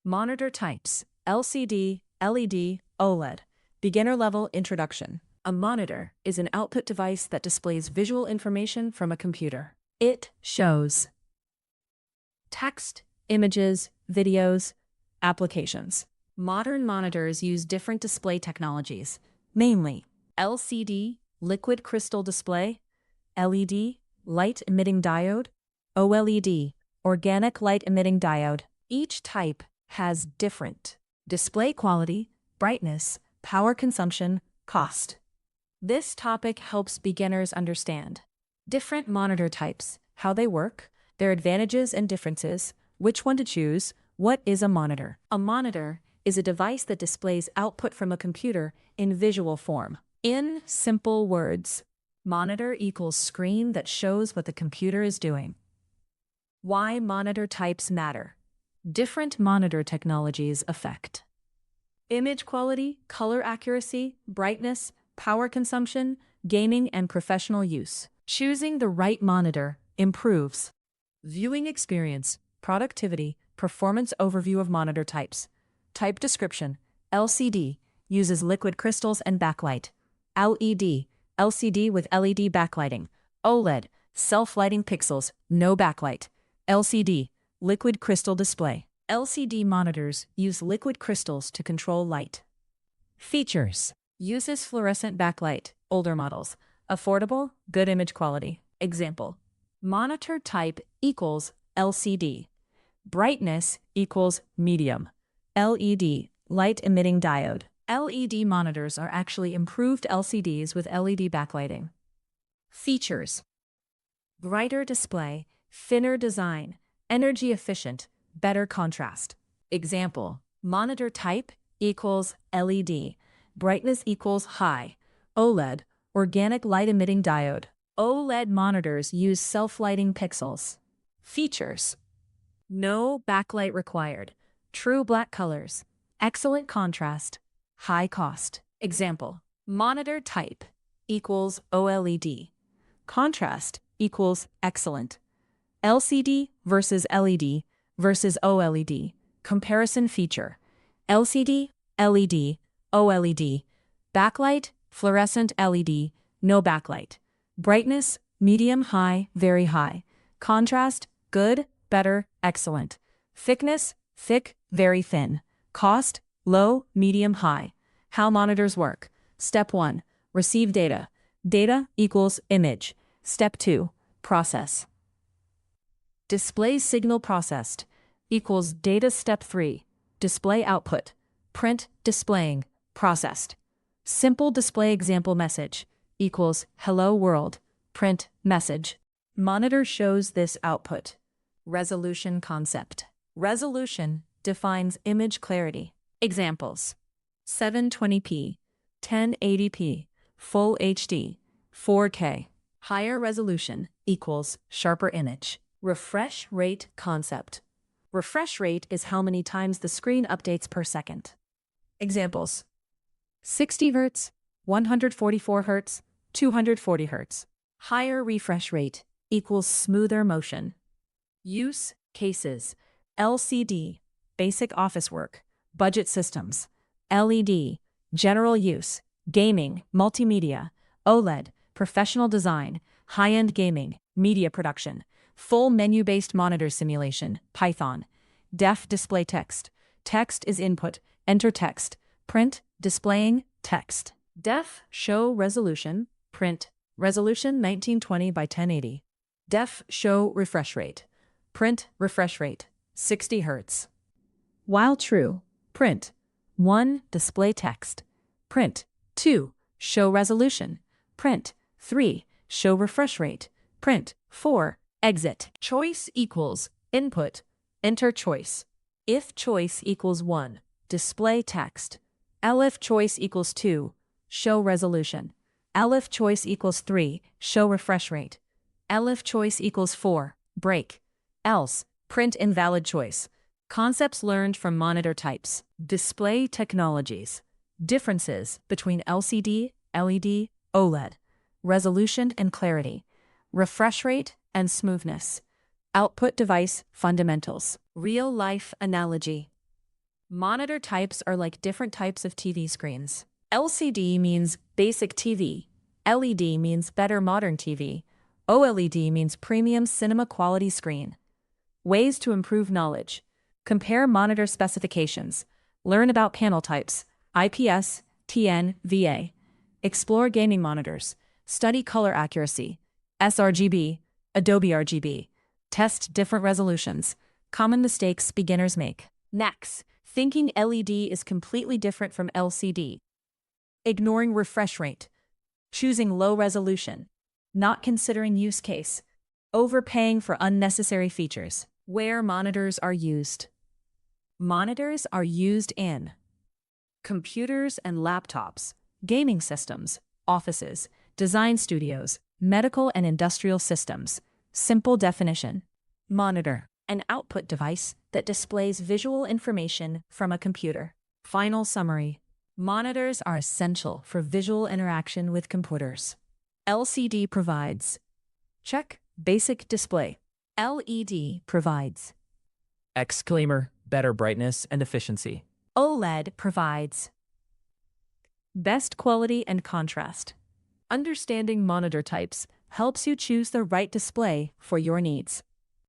Monitor types: LCD, LED, OLED. Beginner level introduction. A monitor is an output device that displays visual information from a computer. It shows text, images, videos, applications. Modern monitors use different display technologies, namely LCD, liquid crystal display, LED, light emitting diode, OLED, organic light emitting diode. Each type has different display quality, brightness, power consumption, cost. This topic helps beginners understand different monitor types, how they work, their advantages and differences, which one to choose. What is a monitor? A monitor is a device that displays output from a computer in visual form. In simple words, monitor equals screen that shows what the computer is doing. Why monitor types matter. Different monitor technologies affect image quality, color accuracy, brightness, power consumption, gaming, and professional use. Choosing the right monitor improves viewing experience, productivity, performance. Overview of monitor types. Type description: LCD uses liquid crystals and backlight. LED, LCD with LED backlighting. OLED, self-lighting pixels, no backlight. LCD, liquid crystal display. LCD monitors use liquid crystals to control light. Features: uses fluorescent backlight, older models. Affordable, good image quality. Example: monitor type equals LCD. Brightness equals medium. LED, light emitting diode. LED monitors are actually improved LCDs with LED backlighting. Features: brighter display, thinner design, energy efficient, better contrast. Example: monitor type equals LED. Brightness equals high. OLED, organic light emitting diode. OLED monitors use self-lighting pixels. Features: no backlight required. True black colors. Excellent contrast. High cost. Example: monitor type equals OLED. Contrast equals excellent. LCD versus LED versus OLED. Comparison feature: LCD, LED, OLED. Backlight, fluorescent LED, no backlight. Brightness, medium, high, very high. Contrast, good, better, excellent. Thickness, thick, very thin. Cost, low, medium, high. How monitors work. Step 1. Receive data. Data equals image. Step 2. Process. Display signal processed equals data. Step 3. Display output. Print, displaying, processed. Simple display example message equals hello world. Print, message. Monitor shows this output. Resolution concept. Resolution defines image clarity. Examples: 720p, 1080p, Full HD, 4K. Higher resolution equals sharper image. Refresh rate concept. Refresh rate is how many times the screen updates per second. Examples: 60 Hz, 144 Hz, 240 Hz. Higher refresh rate equals smoother motion. Use cases: LCD, basic office work, budget systems. LED, general use, gaming, multimedia. OLED, professional design, high-end gaming, media production. Full menu-based monitor simulation, Python. Def display text. Text is input, enter text. Print, displaying, text. Def, show resolution, print. Resolution 1920 by 1080. Def, show refresh rate. Print, refresh rate, 60 Hz. While true, print. 1. Display text. Print. 2. Show resolution. Print. 3. Show refresh rate. Print. 4. Exit. Choice equals input, enter choice. If choice equals 1, display text. Elif choice equals 2, show resolution. Elif choice equals 3, show refresh rate. Elif choice equals 4, break. Else, print invalid choice. Concepts learned from monitor types. Display technologies. Differences between LCD, LED, OLED. Resolution and clarity. Refresh rate and smoothness. Output device fundamentals. Real-life analogy. Monitor types are like different types of TV screens. LCD means basic TV. LED means better modern TV. OLED means premium cinema quality screen. Ways to improve knowledge. Compare monitor specifications. Learn about panel types. IPS, TN, VA. Explore gaming monitors. Study color accuracy. sRGB, Adobe RGB. Test different resolutions. Common mistakes beginners make. Next, thinking LED is completely different from LCD. Ignoring refresh rate. Choosing low resolution. Not considering use case. Overpaying for unnecessary features. Where monitors are used. Monitors are used in computers and laptops, gaming systems, offices, design studios, medical and industrial systems. Simple definition. Monitor, an output device that displays visual information from a computer. Final summary. Monitors are essential for visual interaction with computers. LCD provides. Check. Basic display. LED provides. Exclaimer, better brightness and efficiency. OLED provides. Best quality and contrast. Understanding monitor types helps you choose the right display for your needs.